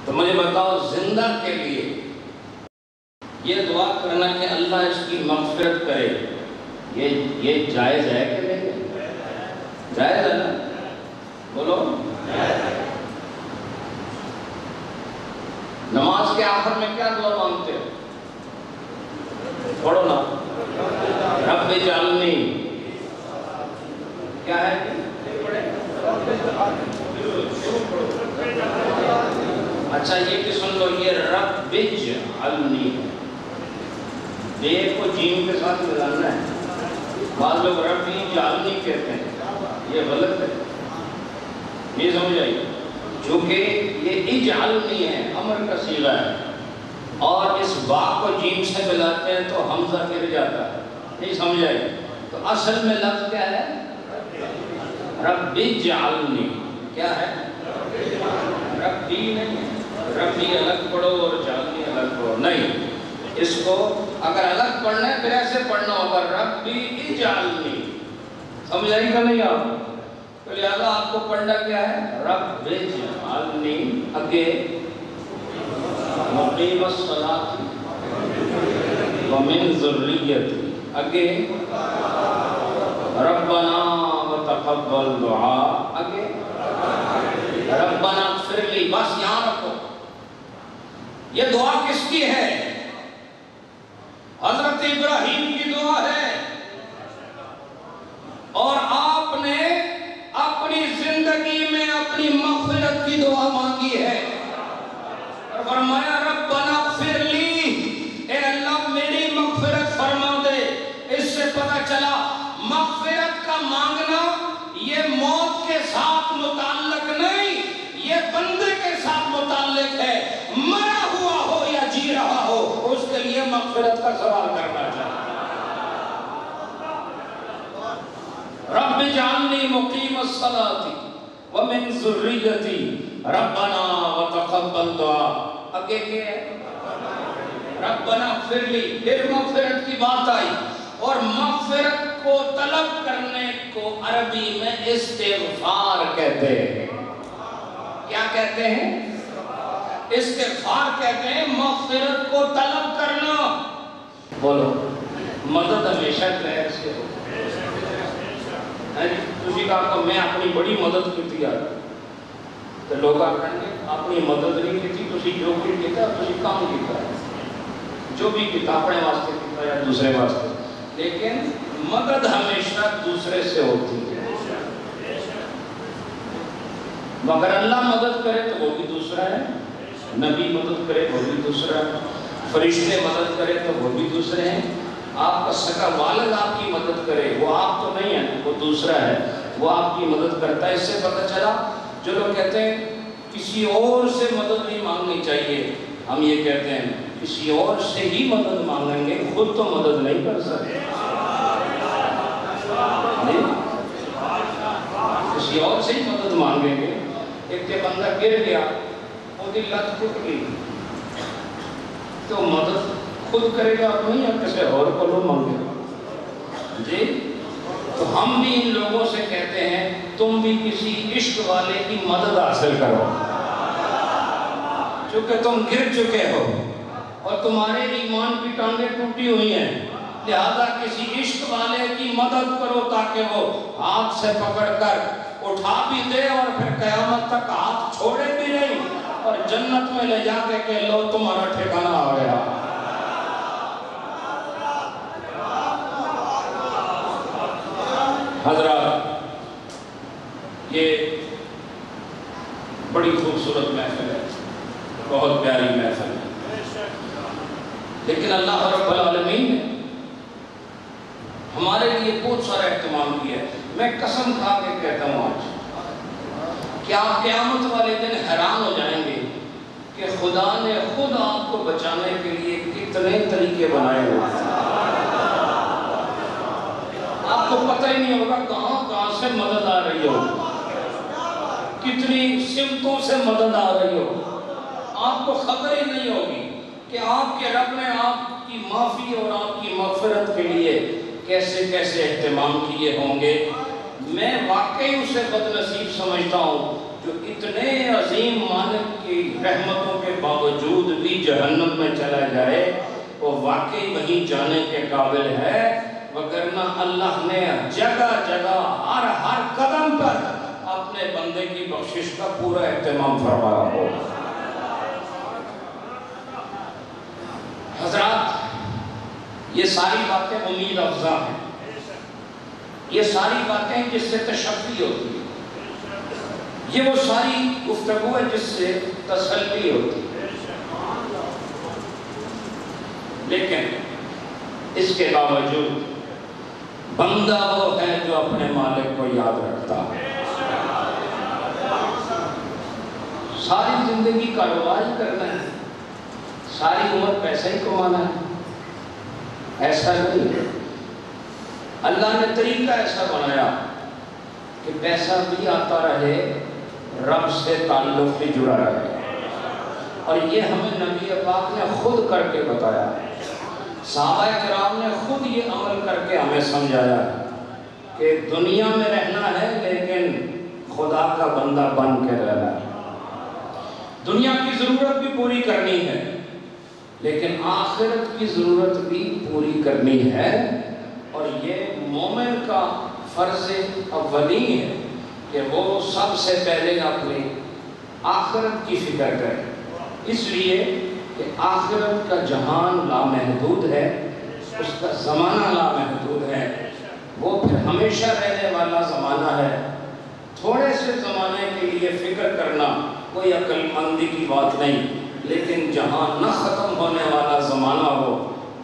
تو مجھے بتاؤ زندہ کے لیے یہ دعا کرنا کہ اللہ اس کی مغفرت کرے، یہ جائز ہے کہ نہیں؟ جائز ہے نا؟ بولو نماز کے آخر میں کیا دعا مانگتے ہو؟ پڑھو نا، رب اجعلنی، کیا ہے؟ اچھا یہ بھی سن لو، یہ رب اجعلنی ہے، کو جیم کے ساتھ ملانا ہے۔ بعض لوگ رب اجعلنی کہتے ہیں، یہ غلط ہے، یہ سمجھ آئی؟ چونکہ یہ اجعلنی ہے، امر کا صیغہ ہے، اور اس با کو جیم سے ملاتے ہیں تو حمزہ گر جاتا ہے، نہیں سمجھ آئی؟ تو اصل میں لفظ کیا ہے؟ رب اجعلنی، کیا ہے؟ ربی نہیں ہے، ربی الگ پڑھو اور جعلنی الگ پڑھو، نہیں، اس کو اگر الگ پڑھنا ہے پھر ایسے پڑھنا ہوگا، ربی اجعلنی، سمجھ آئی کہ نہیں آپ؟ تو لہذا آپ کو پڑھنا کیا ہے؟ رب اجعلنی، آگے مقیم الصلاۃ ومن ذریتی، آگے ربنا وتقبل دعا، آگے ربنا اغفر لی، بس یہاں رکھو۔ یہ دعا کس کی ہے؟ حضرت ابراہیم کی دعا ہے، اور آپ نے اپنی زندگی میں اپنی مغفرت کی دعا مانگی ہے، اور فرمایا ربنا اغفر لی، اے اللہ میری مغفرت فرما دے۔ اس سے پتہ چلا مغفرت کا مانگنا یہ موت کے ساتھ متعلق نہیں، یہ بندے کے ساتھ متعلق ہے، مرا ہوا ہو یا جی رہا ہو، اس کے لیے مغفرت کا سوال کرنا چاہیے۔ رب اجعلنی مقیم الصلاۃ ومن ذریتی ربنا وتقبل دعا، آگے کیا ہے؟ ربنا اغفر لی، پھر مغفرت کی بات آئی، اور مغفرت کو طلب کرنے کو عربی میں استغفار کہتے ہیں۔ کیا کہتے ہیں؟ استغفار کہتے ہیں مغفرت کو طلب کرنا۔ بولو مدد ہمیشہ خیر سے ہو، تسی کہا میں اپنی بڑی مدد کی آتا تو لوگ آکھیں گے اپنی مدد نہیں کی، تسی جو بھی کیتا تسی کام کیتا ہے، جو بھی کیتا اپنے واسطے کیتا یا دوسرے واسطے، لیکن مدد ہمیشہ دوسرے سے ہوتی ہے۔ مگر اللہ مدد کرے تو وہ بھی دوسرا ہے، نبی مدد کرے وہ بھی دوسرا ہے، فرشتے مدد کرے تو وہ بھی دوسرے ہیں، آپ کا سگا والد آپ کی مدد کرے وہ آپ تو نہیں ہے، وہ دوسرا ہے، وہ آپ کی مدد کرتا ہے۔ اس سے پتہ چلا جو لوگ کہتے ہیں کسی اور سے مدد نہیں مانگنی چاہیے، ہم یہ کہتے ہیں کسی اور سے ہی مدد مانگیں گے، خود تو مدد نہیں کر سکتے، کسی اور سے ہی مدد مانگیں گے۔ ایک کہ بندہ گر گیا، وہ دی لت ٹوٹ گئی، تو مدد خود کرے گا اپنی یا کسی اور کو لو مانگے گا؟ جی تو ہم بھی ان لوگوں سے کہتے ہیں تم بھی کسی عشق والے کی مدد حاصل کرو، چونکہ تم گر چکے ہو اور تمہارے ایمان کی ٹانگیں ٹوٹی ہوئی ہیں، لہذا کسی عشق والے کی مدد کرو تاکہ وہ ہاتھ سے پکڑ کر اٹھا بھی دے اور پھر قیامت تک ہاتھ چھوڑے بھی نہیں، اور جنت میں لے جا کے کہ لو تمہارا ٹھکانہ آ گیا۔ حضرات یہ بڑی خوبصورت محفل ہے، بہت پیاری محفل ہے، لیکن اللہ رب العالمین نے ہمارے لیے بہت سارا اہتمام کیا ہے۔ میں قسم کھا کے کہتا ہوں آج کہ آپ قیامت والے دن حیران ہو جائیں گے کہ خدا نے خود آپ کو بچانے کے لیے کتنے طریقے بنائے ہوئے ہیں۔ آپ کو پتہ ہی نہیں ہوگا کہاں سے مدد آ رہی ہو، کتنی سمتوں سے مدد آ رہی ہو، آپ کو خبر ہی نہیں ہوگی کہ آپ کے رب نے آپ کی معافی اور آپ کی مغفرت کے لیے کیسے کیسے اہتمام کیے ہوں گے۔ میں واقعی اسے بد نصیب سمجھتا ہوں جو اتنے عظیم مالک کی رحمتوں کے باوجود بھی جہنم میں چلا جائے وہ واقعی وہیں جانے کے قابل ہے، وگرنہ اللہ نے جگہ جگہ ہر قدم پر اپنے بندے کی بخشش کا پورا اہتمام فرمایا ہو۔ حضرات، یہ ساری باتیں امید افزا ہیں، یہ ساری باتیں جس سے تشفی ہوتی ہے، یہ وہ ساری گفتگو ہے جس سے تسلی ہوتی ہے، لیکن اس کے باوجود بندہ وہ ہے جو اپنے مالک کو یاد رکھتا ہے۔ ساری زندگی کاروبار ہی کرنا ہے، ساری عمر پیسہ ہی کمانا ہے، ایسا نہیں ہے۔ اللہ نے طریقہ ایسا بنایا کہ پیسہ بھی آتا رہے، رب سے تعلق بھی جڑا رہے، اور یہ ہمیں نبی پاک نے خود کر کے بتایا، صحابہ کرام نے خود یہ عمل کر کے ہمیں سمجھایا کہ دنیا میں رہنا ہے لیکن خدا کا بندہ بن کے رہنا ہے، دنیا کی ضرورت بھی پوری کرنی ہے لیکن آخرت کی ضرورت بھی پوری کرنی ہے، اور یہ مومن کا فرض اولی ہے کہ وہ سب سے پہلے اپنی آخرت کی فکر کرے، اس لیے کہ آخرت کا جہان لامحدود ہے، اس کا زمانہ لامحدود ہے، وہ پھر ہمیشہ رہنے والا زمانہ ہے۔ تھوڑے سے زمانے کے لیے فکر کرنا کوئی عقل مندی کی بات نہیں، لیکن جہاں نہ ختم ہونے والا زمانہ ہو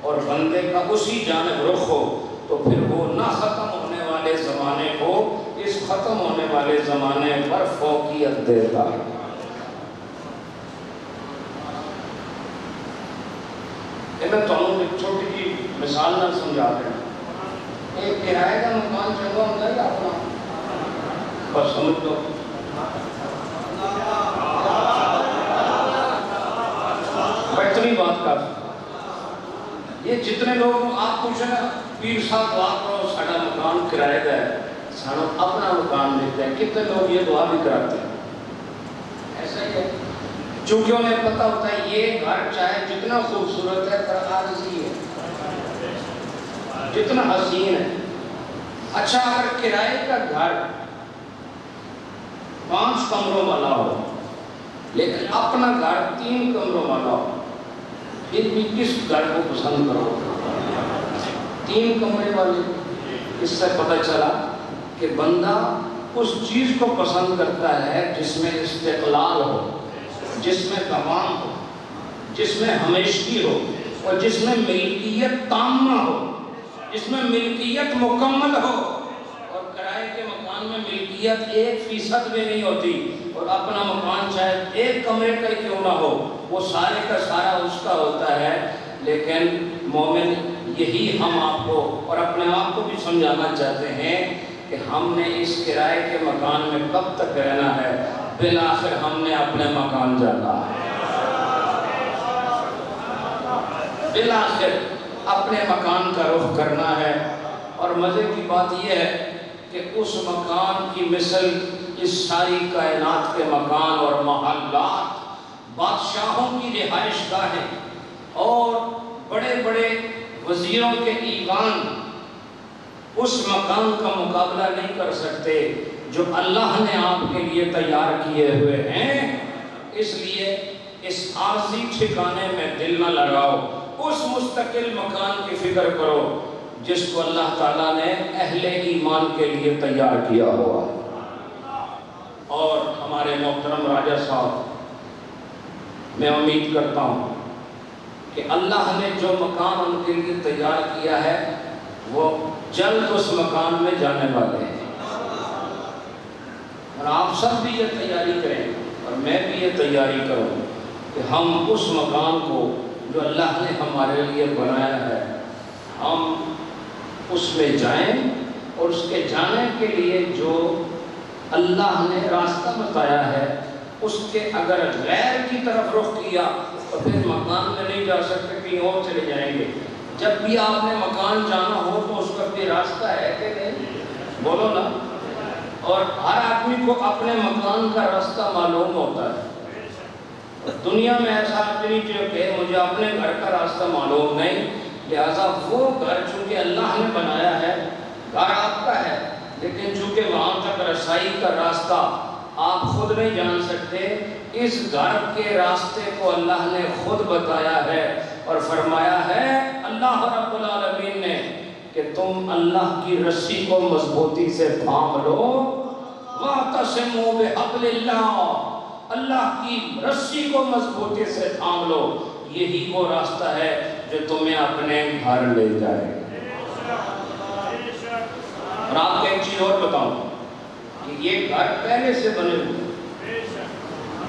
اور بندے کا اسی جانب رخ ہو تو پھر وہ نہ ختم ہونے والے زمانے کو اس ختم ہونے والے زمانے پر فوقیت دیتا ہے۔ میں تمہیں ایک چھوٹی جی مثال نہ سمجھا دیں، ایک کرائے کا مکان چنگا ہوتا ہے یا اپنا؟ بس سمجھ دو، اتنی بات کافی۔ یہ جتنے لوگ آپ پوچھیں پیر صاحب دعا کرو ساڑھا مکان کرائے کا ہے، ساڑھا اپنا مکان دیتے ہیں، کتنے لوگ یہ دعا بھی کراتے ہیں؟ ایسا ہی ہے، چونکہ انہیں پتہ ہوتا ہے یہ گھر چاہے جتنا خوبصورت ہے پر عارضی ہے، جتنا حسین ہے۔ اچھا اگر کرائے کا گھر 5 کمروں والا ہو لیکن اپنا گھر 3 کمروں والا ہو، پھر بھی کس گھر کو پسند کرو؟ 3 کمرے والے۔ اس سے پتہ چلا کہ بندہ اس چیز کو پسند کرتا ہے جس میں استقلال ہو، جس میں دوام ہو، جس میں ہمیشگی ہو، اور جس میں ملکیت تامہ ہو، جس میں ملکیت مکمل ہو۔ اور کرائے کے مکان میں ملکیت 1% بھی نہیں ہوتی، اور اپنا مکان چاہے 1 کمرے کا ہی کیوں نہ ہو وہ سارے کا سارا اس کا ہوتا ہے۔ لیکن مومن یہی ہم آپ کو اور اپنے آپ کو بھی سمجھانا چاہتے ہیں کہ ہم نے اس کرائے کے مکان میں کب تک رہنا ہے، بالآخر ہم نے اپنے مکان جانا ہے، بالآخر اپنے مکان کا رخ کرنا ہے۔ اور مزے کی بات یہ ہے کہ اس مکان کی مثل اس ساری کائنات کے مکان اور محلات، بادشاہوں کی رہائش گاہیں اور بڑے بڑے وزیروں کے ایوان اس مکان کا مقابلہ نہیں کر سکتے جو اللہ نے آپ کے لیے تیار کیے ہوئے ہیں۔ اس لیے اس عارضی ٹھکانے میں دل نہ لگاؤ، اس مستقل مکان کی فکر کرو جس کو اللہ تعالیٰ نے اہل ایمان کے لیے تیار کیا ہوا ہے۔ اور ہمارے محترم راجہ صاحب، میں امید کرتا ہوں کہ اللہ نے جو مکان ان کے لیے تیار کیا ہے وہ جلد اس مکان میں جانے والے ہیں، اور آپ سب بھی یہ تیاری کریں اور میں بھی یہ تیاری کروں کہ ہم اس مکان کو جو اللہ نے ہمارے لیے بنایا ہے ہم اس میں جائیں، اور اس کے جانے کے لیے جو اللہ نے راستہ بتایا ہے اس کے اگر غیر کی طرف رخ کیا تو پھر مکان میں نہیں جا سکتے، کہیں اور چلے جائیں گے۔ جب بھی آپ نے مکان جانا ہو تو اس کا بھی راستہ ہے کہ نہیں؟ بولو نا، اور ہر آدمی کو اپنے مکان کا راستہ معلوم ہوتا ہے۔ دنیا میں ایسا آدمی جو کہ مجھے اپنے گھر کا راستہ معلوم نہیں، لہٰذا وہ گھر چونکہ اللہ نے بنایا ہے، گھر آپ کا ہے، لیکن چونکہ وہاں تک رسائی کا راستہ آپ خود نہیں جان سکتے، اس گھر کے راستے کو اللہ نے خود بتایا ہے اور فرمایا ہے اللہ رب العالمین نے کہ تم اللہ کی رسی کو مضبوطی سے تھام لو، وَاعْتَصِمُوا بِحَبْلِ اللَّهِ، اللہ کی رسی کو مضبوطی سے تھام لو، یہی وہ راستہ ہے جو تمہیں اپنے گھر لے جائے۔ اور آپ کو ایک چیز اور بتاؤں کہ یہ گھر پہلے سے بنے ہوئے،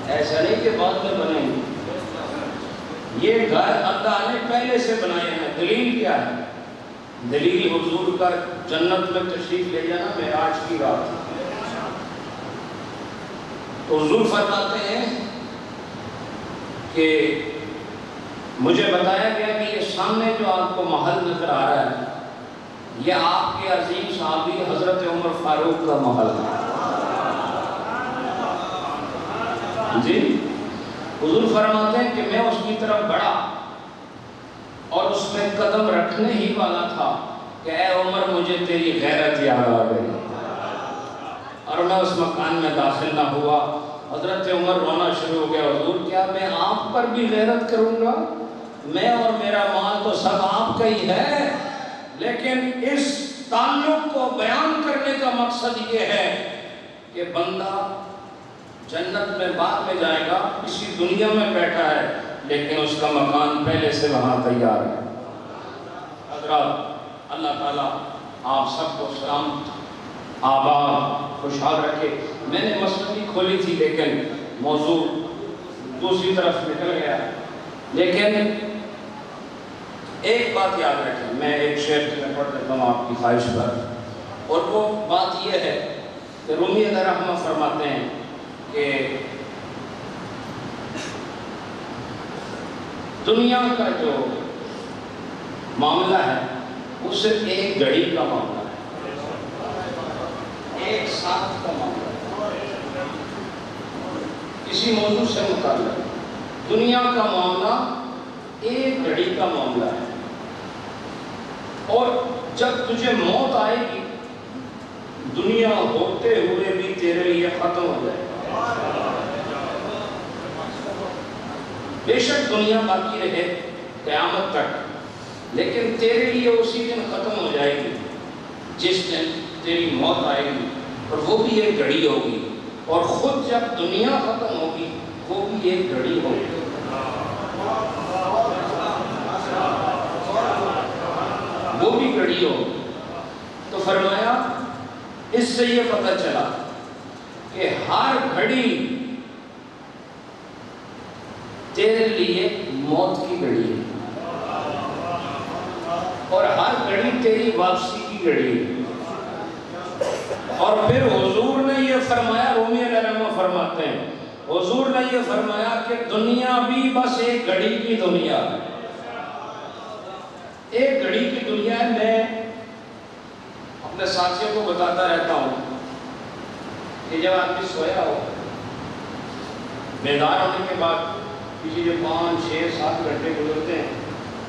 ایسا نہیں کہ بعد میں بنے ہوئے، یہ گھر اللہ نے پہلے سے بنائے ہیں۔ دلیل کیا ہے؟ دلیل حضور کا جنت میں تشریف لے جانا معراج کی رات۔ تو حضور فرماتے ہیں کہ مجھے بتایا گیا کہ یہ سامنے جو آپ کو محل نظر آ رہا ہے، یہ آپ کے عظیم صحابی حضرت عمر فاروق کا محل ہے۔ جی حضور فرماتے ہیں کہ میں اس کی طرف بڑھا اور اس میں قدم رکھنے ہی والا تھا کہ اے عمر مجھے تیری غیرت یاد آ گئی، اور میں اس مکان میں داخل نہ ہوا۔ حضرت عمر رونا شروع ہو گیا، حضور کیا میں آپ پر بھی غیرت کروں گا؟ میں اور میرا مال تو سب آپ کا ہی ہے، لیکن اس تعلق کو بیان کرنے کا مقصد یہ ہے کہ بندہ جنت میں بعد میں جائے گا، اسی دنیا میں بیٹھا ہے لیکن اس کا مکان پہلے سے وہاں تیار ہے۔ حضرات اللہ تعالیٰ آپ سب کو سلامت آباد خوشحال رکھے۔ میں نے مسئلہ کھولی تھی لیکن موضوع دوسری طرف نکل گیا، لیکن ایک بات یاد رکھیں، میں ایک شعر پڑھ دیتا ہوں آپ کی خواہش پر، اور وہ بات یہ ہے کہ رومی علیہ رحمہ فرماتے ہیں کہ دنیا کا جو معاملہ ہے وہ صرف ایک گھڑی کا معاملہ ہے، ایک ساتھ کا معاملہ ہے، کسی موضوع سے متعلق دنیا کا معاملہ ایک گھڑی کا معاملہ ہے، اور جب تجھے موت آئے گی دنیا ہوتے ہوئے بھی تیرے لیے ختم ہو جائے گا۔ بے شک دنیا باقی رہے قیامت تک، لیکن تیرے لیے اسی دن ختم ہو جائے گی جس دن تیری موت آئے گی، اور وہ بھی ایک گھڑی ہوگی، اور خود جب دنیا ختم ہوگی وہ بھی ایک گھڑی ہوگی۔ وہ بھی گھڑی ہوگی۔ تو فرمایا اس سے یہ پتہ چلا کہ ہر گھڑی تیرے لیے موت کی گھڑی ہے، اور ہر گھڑی تیری واپسی کی گھڑی ہے۔ اور پھر حضور نے یہ فرمایا، رومی علیہ رحمہ فرماتے ہیں، حضور نے یہ فرمایا کہ دنیا بھی بس ایک گھڑی کی دنیا ہے، ایک گھڑی کی دنیا ہے۔ میں اپنے ساتھیوں کو بتاتا رہتا ہوں کہ جب آدمی سویا ہو، بیدار ہونے کے بعد کسی جو 5, 6, 7 گھنٹے گزرتے ہیں،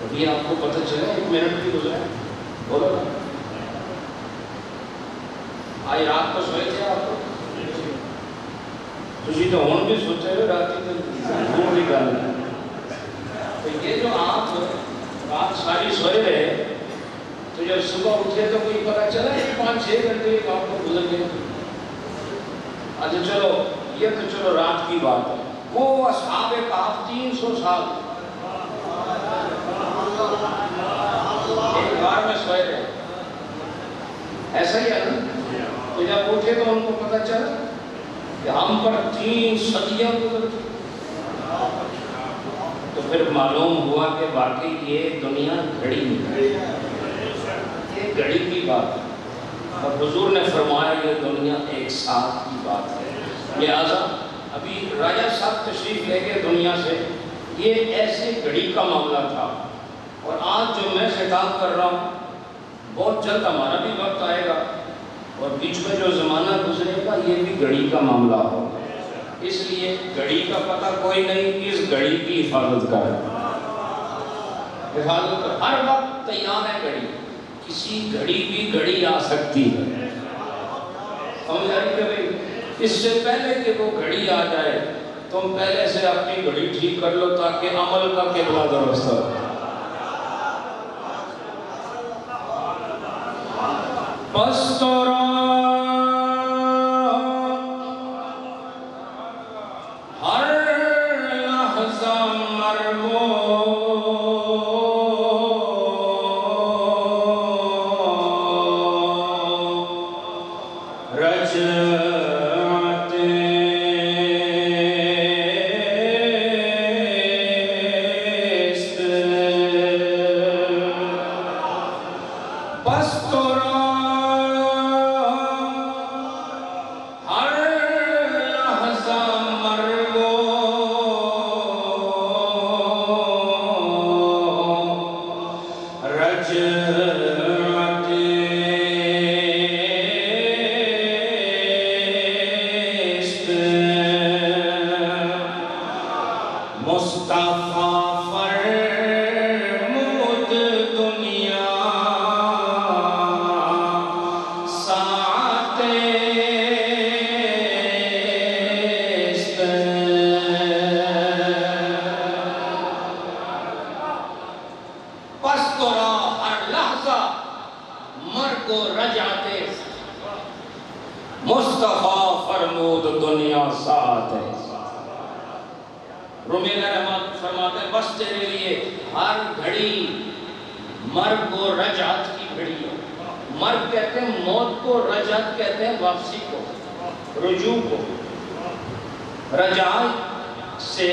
ابھی آپ کو پتہ چلا 1 منٹ بھی گزرا ہے، بولو نا آج رات کو سوئے تھے آپ کو تھی تو ہون بھی سوچے ہوئے رات کی دور بھی کرنا ہے۔ تو یہ جو آپ رات ساری سوئے رہے تو جب صبح اٹھے تو کوئی پتہ چلا کہ 5, 6 گھنٹے آپ کو گزر گئے۔ اچھا چلو یہ تو چلو رات کی بات ہے، وہ اصحاب کہف 300 سال ایک بار میں سوئے رہے، ایسا ہی ہے نا؟ تو جب اٹھے تو ان کو پتہ چلا کہ ہم پر 3 صدیاں گزر گئی، تو پھر معلوم ہوا کہ واقعی یہ دنیا گھڑی ہے، یہ گھڑی کی بات ہے، اور حضور نے فرمایا یہ دنیا ایک ساتھ کی بات ہے۔ لہٰذا ابھی راجہ صاحب تشریف لے گئے دنیا سے، یہ ایسے گھڑی کا معاملہ تھا، اور آج جو میں خطاب کر رہا ہوں بہت جلد ہمارا بھی وقت آئے گا اور بیچ میں جو زمانہ گزرے گا یہ بھی گھڑی کا معاملہ ہوگا، اس لیے گھڑی کا پتہ کوئی نہیں، اس گھڑی کی حفاظت کرے، حفاظت کر، ہر وقت تیار ہے گھڑی، کسی گھڑی بھی گھڑی آ سکتی ہے، سمجھ آئی کہ بھئی اس سے پہلے کہ وہ گھڑی آ جائے تم پہلے سے اپنی گھڑی ٹھیک کر لو تاکہ عمل کا قبلہ درست ہو۔ پس تو ہر لحظہ مرگو مصطفیٰ فرمود دنیا ساتھ ہے۔ رومی علیہ رحمت فرماتے ہیں بس تیرے لیے ہر گھڑی مرگ و رجعت کی گھڑی ہے۔ مرگ کہتے ہیں موت کو، رجعت کہتے ہیں واپسی کو، رجوع کو۔ رجعت سے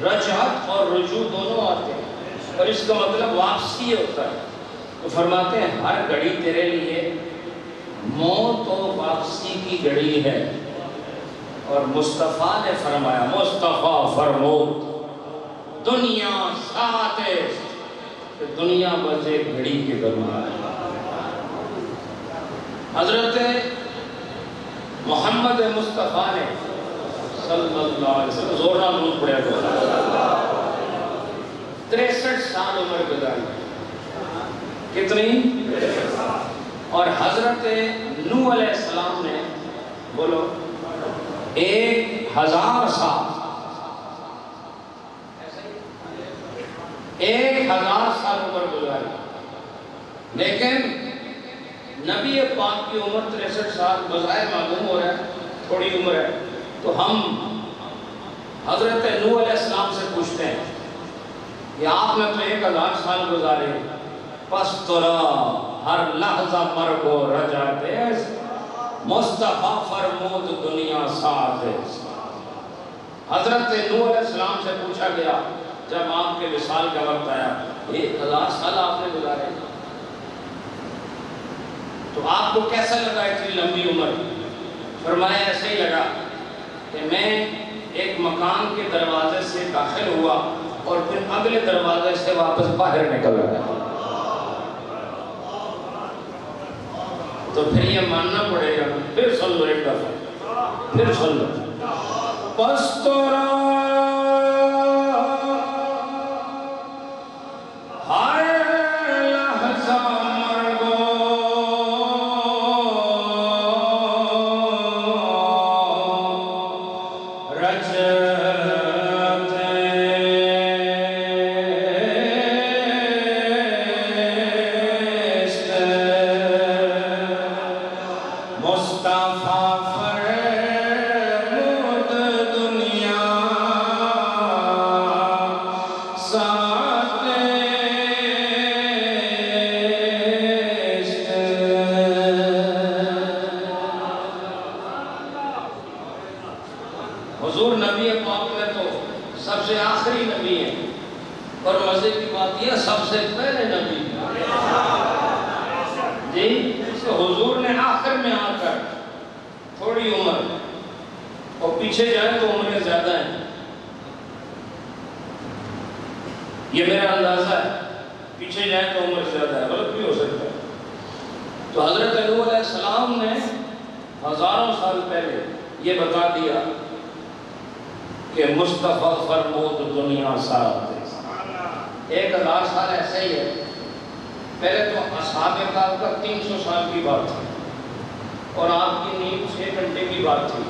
رجعت اور رجوع دونوں آتے ہیں اور اس کا مطلب واپسی ہوتا ہے۔ تو فرماتے ہیں ہر گھڑی تیرے لیے موت و واپسی کی گھڑی ہے، اور مصطفیٰ نے فرمایا، مصطفیٰ فرمود دنیا ساتھ ہے، کہ دنیا بس ایک گھڑی کے درمیان ہے۔ حضرت محمد مصطفیٰ نے صلی اللہ علیہ وسلم زورنا درود پڑھا گیا، 63 سال عمر گزاری، کتنی؟ اور حضرت نوح علیہ السلام نے بولو 1000 سال، 1000 سال عمر گزاری، لیکن نبی پاک کی عمر 63 سال بظاہر معلوم ہو رہا ہے تھوڑی عمر ہے، تو ہم حضرت نوح علیہ السلام سے پوچھتے ہیں کہ آپ نے تو 1000 سال گزارے، پس ترا ہر لحظہ مرگ و رجعت ہے، مصطفیٰ فرمود دنیا ساتھ ہے۔ حضرت نوح علیہ السلام سے پوچھا گیا جب آپ کے وصال کا وقت آیا، 1000 سال آپ نے گزارے، تو آپ کو کیسا لگا اتنی لمبی عمر؟ فرمایا ایسے ہی لگا کہ میں ایک مکان کے دروازے سے داخل ہوا اور پھر اگلے دروازے سے واپس باہر نکل گیا۔ تو پھر یہ ماننا پڑے گا، پھر سن لو ایک دفعہ، پھر سن لو، پس تورا ہر لحظہ مرگو رجعت است، مصطفیٰ فرمود دنیا ساتھ است۔ حضور نبی پاک میں تو سب سے آخری نبی ہیں، اور مزے کی بات یہ سب سے پہلے نبی ہیں جی، تو حضور نے آخر میں آ کر تھوڑی عمر، اور پیچھے جائیں تو عمریں زیادہ ہیں، یہ میرا اندازہ ہے، پیچھے جائیں تو عمر زیادہ ہے، غلط بھی ہو سکتا ہے۔ تو حضرت نوح علیہ السلام نے ہزاروں سال پہلے یہ بتا دیا کہ مصطفیٰ فرمود دنیا ساتھ 1000 سال ایسا ہی ہے. پہلے تو اصحاب کہف کا 300 سال کی بات تھی اور آپ کی نیند 6 گھنٹے کی بات تھی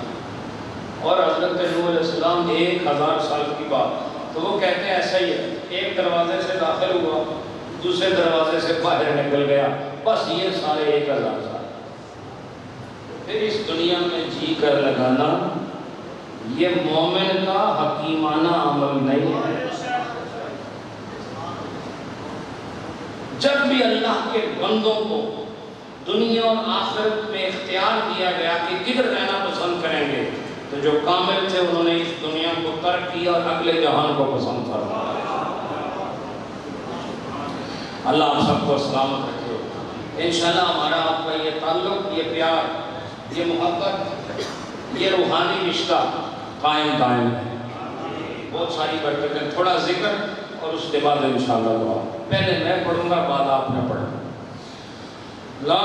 اور حضرت نوح علیہ السلام 1000 سال کی بات. تو وہ کہتے ہیں ایسا ہی ہے, ایک دروازے سے داخل ہوا دوسرے دروازے سے باہر نکل گیا, بس یہ سارے 1000 سال. پھر اس دنیا میں جی کر لگانا یہ مومن کا حکیمانہ عمل نہیں ہے. جب بھی اللہ کے بندوں کو دنیا اور آخرت میں اختیار دیا گیا کہ کدھر رہنا پسند کریں گے, تو جو کامل تھے انہوں نے اس دنیا کو ترک کیا اور اگلے جہان کو پسند فرمایا. اللہ آپ سب کو سلامت رکھے. انشاءاللہ ہمارا آپ کا یہ تعلق, یہ پیار, یہ محبت, یہ روحانی رشتہ قائم ہے. بہت ساری برکتیں, تھوڑا ذکر اور اس کے بعد انشاءاللہ دعا. پہلے میں پڑھوں گا, بعد آپ نے پڑھنا. لا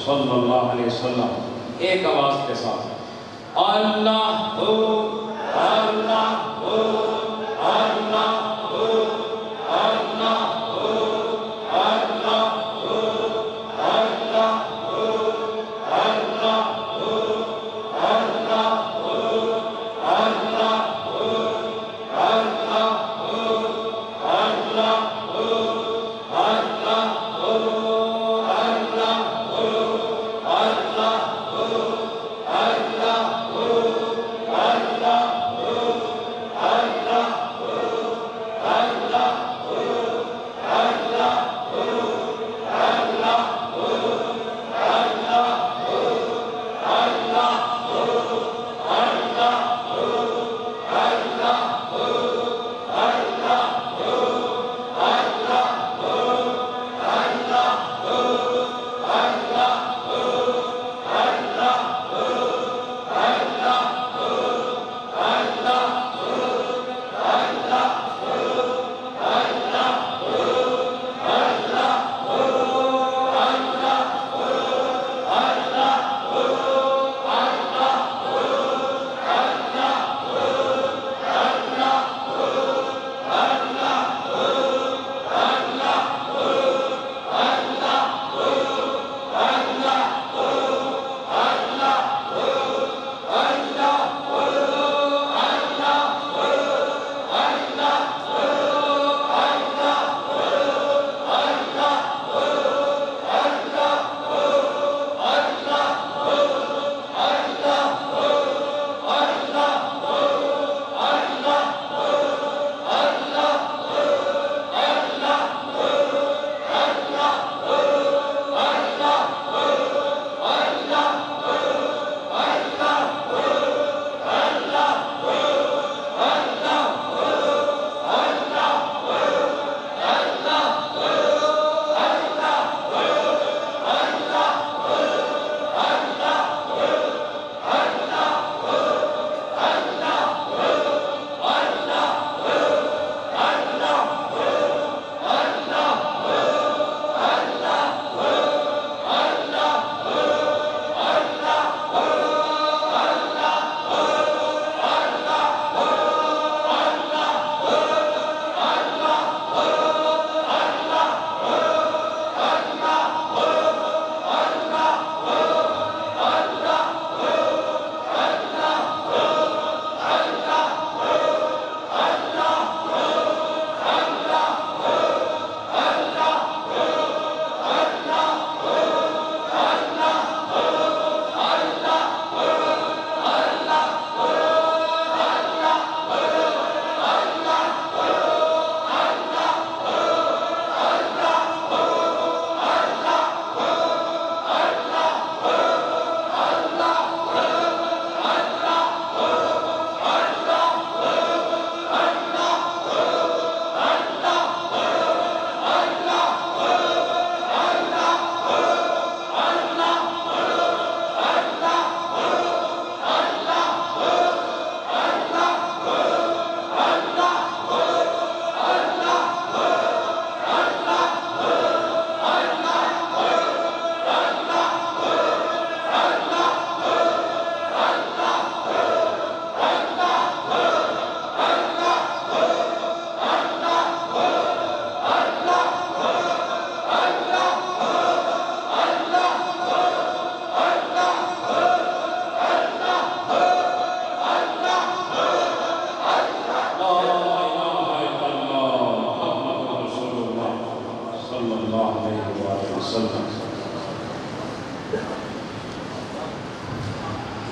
صلی اللہ علیہ وسلم ایک آواز کے ساتھ اللہ ہو اللہ ہو اللہ ہو اللہ ہو اللہ ہو اللہ ہو اللہ ہو اللہ ہو اللہ ہو اللہ ہو اللہ ہو اللہ ہو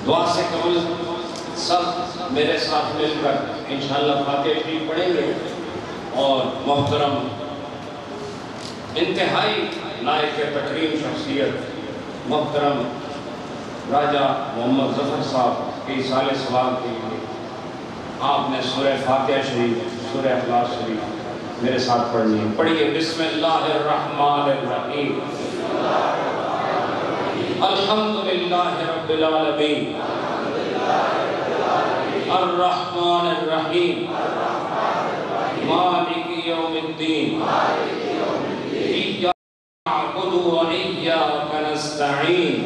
دعا سے قبول سب میرے ساتھ مل کر انشاءاللہ فاتحہ شریف پڑھیں گے اور محترم انتہائی لائق تکریم شخصیت محترم راجہ محمد ظفر صاحب کی سال سوال کے لیے آپ نے سورہ فاتحہ شریف سورہ اخلاص شریف میرے ساتھ پڑھنی ہے. پڑھیے بسم اللہ الرحمن الرحیم. الحمدللہ رب العالمین الرحمن الرحیم مالک یوم الدین ایاک نعبد و ایاک نستعین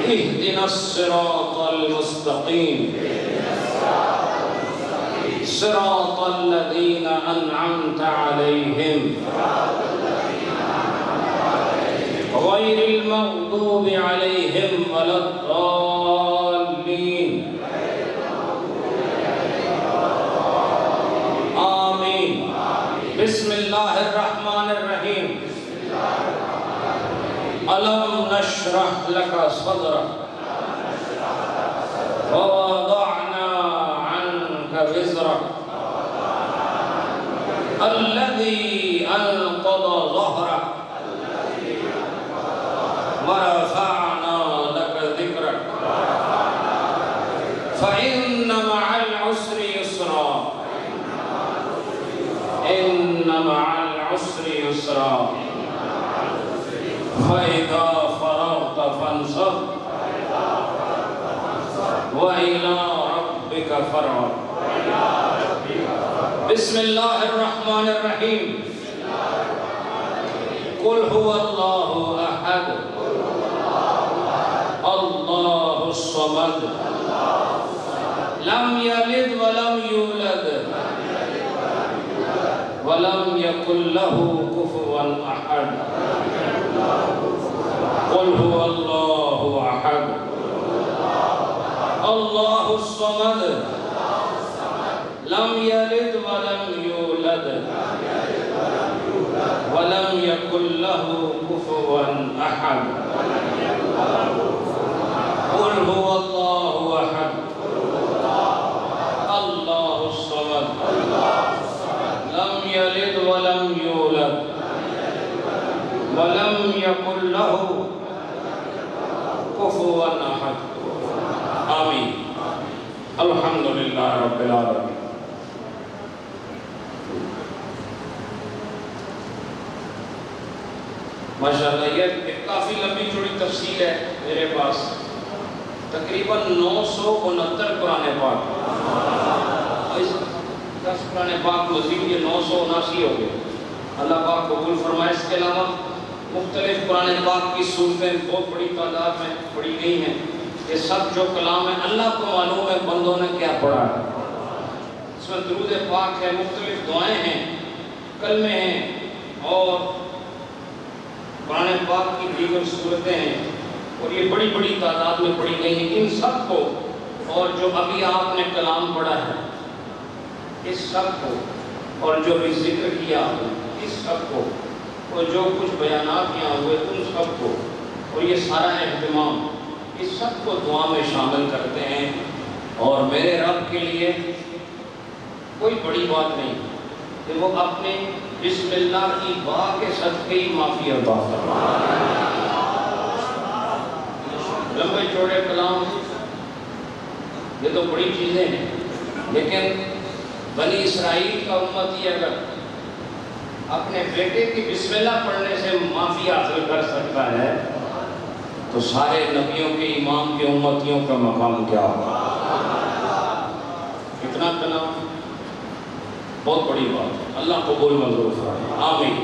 اهدنا الصراط المستقیم صراط الذین انعمت علیہم غیر المغضوب علیہم ولا الضالین آمین. بسم اللہ الرحمن الرحیم. ألم نشرح لك صدرك ووضعنا عنك وزرك الذي أنقض ظهرك ورفعنا لك ذكرك فإن مع العسر يسرا إن مع العسر يسرا فَإِذَا فَرَغْتَ فَانْصَبْ وَإِلَىٰ رَبِّكَ فَارْغَب. بسم اللہ الرحمن الرحیم. قُلْ هُوَ اللَّهُ أَحَدٌ اللَّهُ الصَّمَدُ لَمْ يَلِدْ وَلَمْ يُولَدْ وَلَمْ يَكُنْ لَهُ كُفُوًا أَحَدٌ. قل هو الله أحد الله الصمد لم يلد ولم يولد ولم يكن له كفوا أحد. قل هو الله أحد الله الصمد لم يلد ولم يولد ولم يكن له كفوا أحد. آمین. الحمدللہ رب العالمین. ماشاءاللہ یہ کافی لمبی چوڑی تفصیل ہے میرے پاس. تقریباً 969 قرآن پاک 10 قرآن پاک مزید یہ 979 ہو گئے. اللہ پاک قبول فرمائے. اس کے علاوہ مختلف قرآن پاک کی صورتیں بہت بڑی تعداد میں پڑھی گئی ہیں. یہ سب جو کلام ہے اللہ کو معلوم ہے بندوں نے کیا پڑھا ہے. اس میں درود پاک ہے, مختلف دعائیں ہیں, کلمے ہیں اور قرآن پاک کی دیگر صورتیں ہیں اور یہ بڑی بڑی تعداد میں پڑھی گئی ہیں. ان سب کو اور جو ابھی آپ نے کلام پڑھا ہے اس سب کو اور جو بھی ذکر کیا اس سب کو اور جو کچھ بیانات یہاں ہوئے ان سب کو اور یہ سارا اہتمام اس سب کو دعا میں شامل کرتے ہیں. اور میرے رب کے لیے کوئی بڑی بات نہیں کہ وہ اپنے بسم اللہ کی با کے صدقے ہی معافی عطا فرمائے. لمبے چوڑے کلام یہ تو بڑی چیزیں ہیں لیکن بنی اسرائیل کا امتی اگر اپنے بیٹے کی بسم اللہ پڑھنے سے معافی حاصل کر سکتا ہے تو سارے نبیوں کے امام کے امتیوں کا مقام کیا ہوگا. اتنا کلام بہت بڑی بات ہے. اللہ قبول منظور فرمائے. آمین.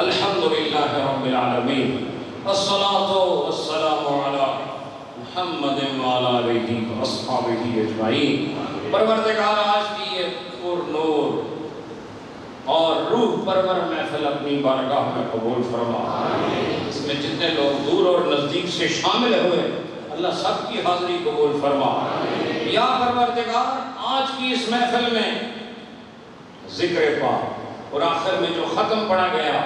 الحمدللہ رب العالمین. الصلاۃ والسلام علی محمد وعلی آلہ واصحابہ اجمعین. پروردگار آج کی یہ پر نور اور روح پرور محفل اپنی بارگاہ میں قبول فرما. اس میں جتنے لوگ دور اور نزدیک سے شامل ہوئے اللہ سب کی حاضری قبول فرما. یا پروردگار آج کی اس محفل میں ذکر پاک اور آخر میں جو ختم پڑھا گیا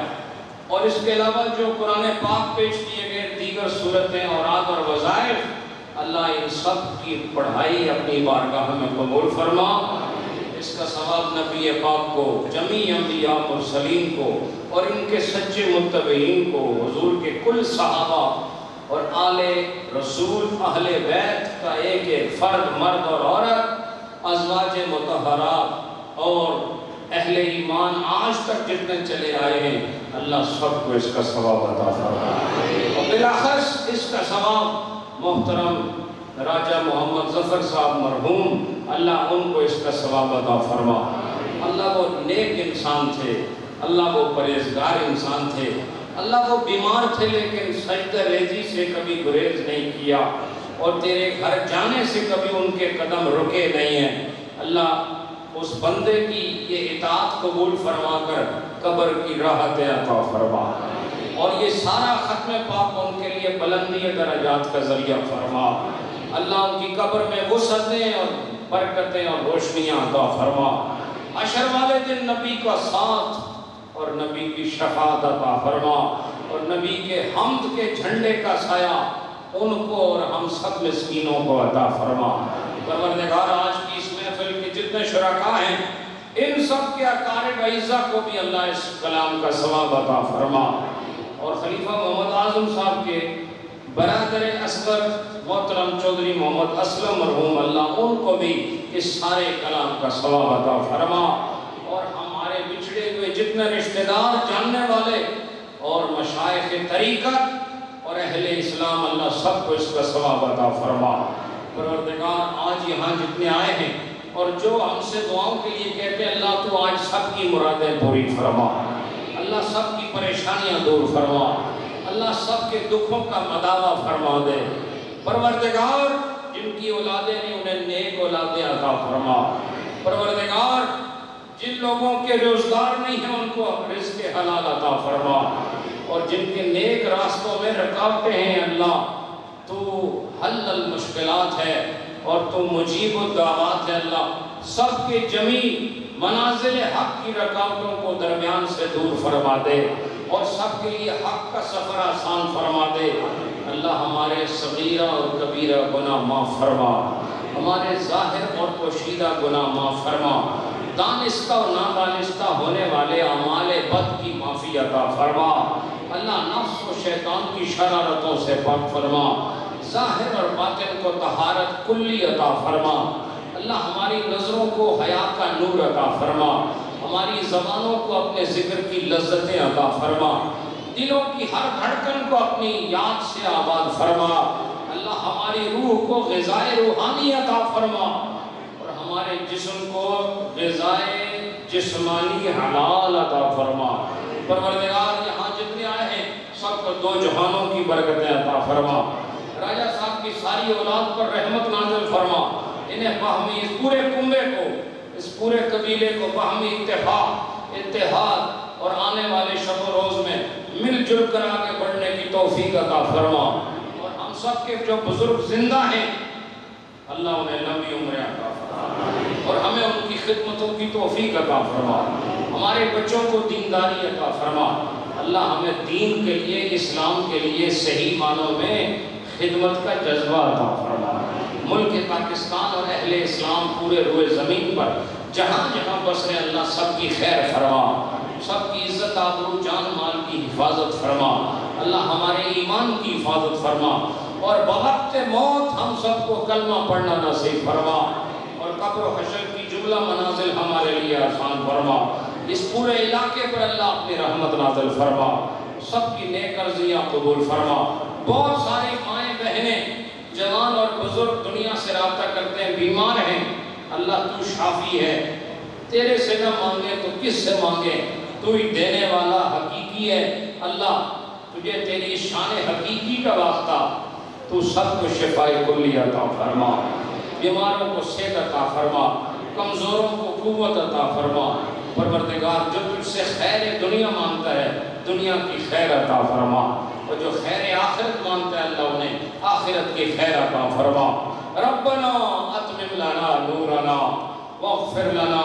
اور اس کے علاوہ جو قرآن پاک پیش کیے گئے دیگر دیگر صورتیں اوراد اور وظائف، اللہ ان سب کی پڑھائی اپنی بارگاہ میں قبول فرما۔ اس کا ثواب نبی پاک کو، جمیع انبیاء مرسلین کو اور ان کے سچے متبعین کو، حضور کے کل صحابہ اور آل رسول اہل بیت کا ایک ایک فرد، مرد اور عورت، ازواج مطہرات اور اہل ایمان آج تک جتنے چلے آئے ہیں، اللہ سب کو اس کا ثواب عطا فرمائے۔ اور بالاخص اس کا ثواب محترم راجہ محمد ظفر صاحب مرحوم، اللہ ان کو اس کا ثواب عطا فرما۔ اللہ وہ نیک انسان تھے، اللہ وہ پرہیزگار انسان تھے، اللہ وہ بیمار تھے لیکن سجدہ ریزی سے کبھی گریز نہیں کیا اور تیرے گھر جانے سے کبھی ان کے قدم رکے نہیں ہیں۔ اللہ اس بندے کی یہ اطاعت قبول فرما کر قبر کی راحت عطا فرما، اور یہ سارا ختم پاک ان کے لیے بلندی درجات کا ذریعہ فرما۔ اللہ ان کی قبر میں وسعتیں اور برکتیں اور روشنیاں عطا فرما۔ حشر والے دن نبی کا ساتھ اور نبی کی شفاعت عطا فرما، اور نبی کے حمد کے جھنڈے کا سایہ ان کو اور ہم سب مسکینوں کو عطا فرما۔ پروردگار آج کی اس محفل کے جتنے شرکاء ہیں، ان سب کے اقارب اعزہ کو بھی اللہ اس کلام کا ثواب عطا فرما، اور خلیفہ محمد اعظم صاحب کے برادر اصغر محترم چودھری محمد اسلم مرحوم، اللہ ان کو بھی اس سارے کلام کا ثواب عطا فرما، اور ہمارے بچھڑے ہوئے جتنے رشتہ دار، جاننے والے اور مشائخ طریقت اور اہل اسلام، اللہ سب کو اس کا ثواب عطا فرما۔ پروردگار آج یہاں جتنے آئے ہیں اور جو ہم سے دعاؤں کے لیے کہتے ہیں، اللہ تو آج سب کی مرادیں پوری فرما، اللہ سب کی پریشانیاں دور فرما، اللہ سب کے دکھوں کا مداوع فرما دے۔ پروردگار جن کی اولادیں نہیں انہیں نیک اولادیں عطا فرما۔ پروردگار جن لوگوں کے روزگار نہیں ہیں ان کو رزق حلال عطا فرما، اور جن کے نیک راستوں میں رکاوٹیں ہیں، اللہ تو حل المشکلات ہے اور تو مجیب الدعوات ہے۔ اللہ سب کے جمیع منازل حق کی رکاوٹوں کو درمیان سے دور فرما دے، اور سب کے لیے حق کا سفر آسان فرما دے۔ اللہ ہمارے صغیرہ اور کبیرہ گناہ معاف فرما، ہمارے ظاہر اور پوشیدہ گناہ معاف فرما، دانستہ اور نادانستہ ہونے والے اعمال بد کی معافی عطا فرما۔ اللہ نفس و شیطان کی شرارتوں سے پاک فرما، ظاہر اور باطن کو طہارت کلی عطا فرما۔ اللہ ہماری نظروں کو حیا کا نور عطا فرما، ہماری زبانوں کو اپنے ذکر کی لذتیں عطا فرما، دلوں کی ہر دھڑکن کو اپنی یاد سے آباد فرما۔ اللہ ہماری روح کو غذائے روحانی عطا فرما، اور ہمارے جسم کو غذائے جسمانی حلال عطا فرما۔ پروردگار یہاں جتنے آئے ہیں سب کو دو جہانوں کی برکتیں عطا فرما۔ راجہ صاحب کی ساری اولاد پر رحمت نازل فرما، انہیں باہمی اس پورے کنبے کو، اس پورے قبیلے کو باہمی اتفاق، اتحاد اور آنے والے شب و روز میں مل جل کر آگے بڑھنے کی توفیق عطا فرما۔ اور ہم سب کے جو بزرگ زندہ ہیں اللہ انہیں لمبی عمریں عطا فرما، اور ہمیں ان کی خدمتوں کی توفیق عطا فرما۔ ہمارے بچوں کو دینداری عطا فرما، اللہ ہمیں دین کے لیے، اسلام کے لیے صحیح معنوں میں خدمت کا جذبہ عطا فرما۔ ملک پاکستان اور اہل اسلام پورے روئے زمین پر جہاں جہاں بسرے اللہ سب کی خیر فرما، سب کی عزت آبرو جان مال کی حفاظت فرما۔ اللہ ہمارے ایمان کی حفاظت فرما، اور بوقت موت ہم سب کو کلمہ پڑھنا نصیب فرما، اور قبر و حشر کی جملہ منازل ہمارے لیے آسان فرما۔ اس پورے علاقے پر اللہ اپنی رحمت نازل فرما، سب کی نیک عرضیاں قبول فرما۔ بہت سارے مائیں بہنیں جوان اور بزرگ دنیا سے رابطہ کرتے ہیں، بیمار ہیں، اللہ تو شافی ہے، تیرے سے نہ مانگے تو کس سے مانگے، تو ہی دینے والا حقیقی ہے۔ اللہ تجھے تیری شان حقیقی کا واسطہ، تو سب کو شفائے کلی عطا فرما، بیماروں کو صحت عطا فرما، کمزوروں کو قوت عطا فرما۔ پروردگار جو تجھ سے خیر دنیا مانگتا ہے دنیا کی خیر عطا فرما، اور جو خیر آخرت مانگتا ہے اللہ انہیں آخرت کی خیر عطا فرما۔ ربنا اتمم لنا نورنا واغفر لنا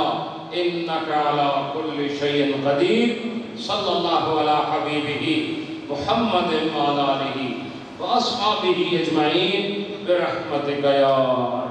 انک علی کل شیء قدیر۔ صلی اللہ علی حبیبہ محمد وعلی آلہ وأصحابه أجمعين برحمتك يا